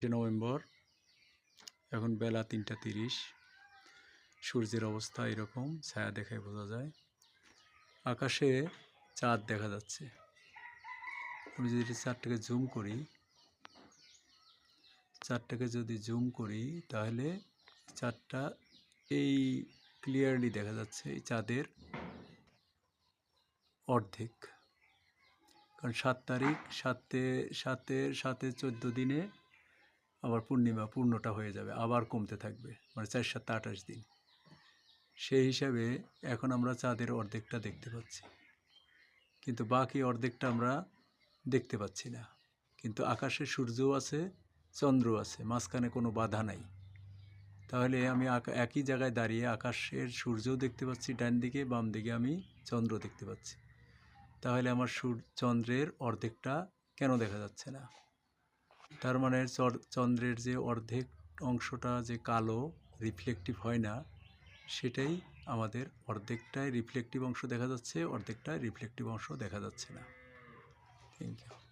November, এখন বেলা ৩টা ৩০। সূর্যের অবস্থা এরকম, ছায়া দেখায় বোঝা যায়। আকাশে চাঁদ দেখা যাচ্ছে। আমি যদি চাঁদটাকে জুম করি তাহলে চাঁদটা এই ক্লিয়ারলি দেখা যাচ্ছে, এই চাঁদের অর্ধেক। কারণ ৭ তারিখ, সাতের 14 দিনে আবার পূর্ণটা হয়ে যাবে, আবার কমতে থাকবে, মানে ৪ ৭ ২৮ দিন। সেই হিসাবে এখন আমরা চাঁদের অর্ধেকটা দেখতে পাচ্ছি, কিন্তু বাকি অর্ধেকটা আমরা দেখতে পাচ্ছি না। কিন্তু আকাশে সূর্যও আছে, চন্দ্রও আছে, মাঝখানে কোনো বাধা নাই। তাহলে আমি একই জায়গায় দাঁড়িয়ে আকাশের সূর্যও দেখতে পাচ্ছি ডান দিকে, বাম দিকে আমি চন্দ্র দেখতে পাচ্ছি। তাহলে আমার চন্দ্রের অর্ধেকটা কেন দেখা যাচ্ছে না? তার মানে চন্দ্রের যে অর্ধেক অংশটা যে কালো, রিফ্লেকটিভ হয় না, সেটাই আমাদের অর্ধেকটাই রিফ্লেকটিভ অংশ দেখা যাচ্ছে, অর্ধেকটা রিফ্লেকটিভ অংশ দেখা যাচ্ছে না। Thank you.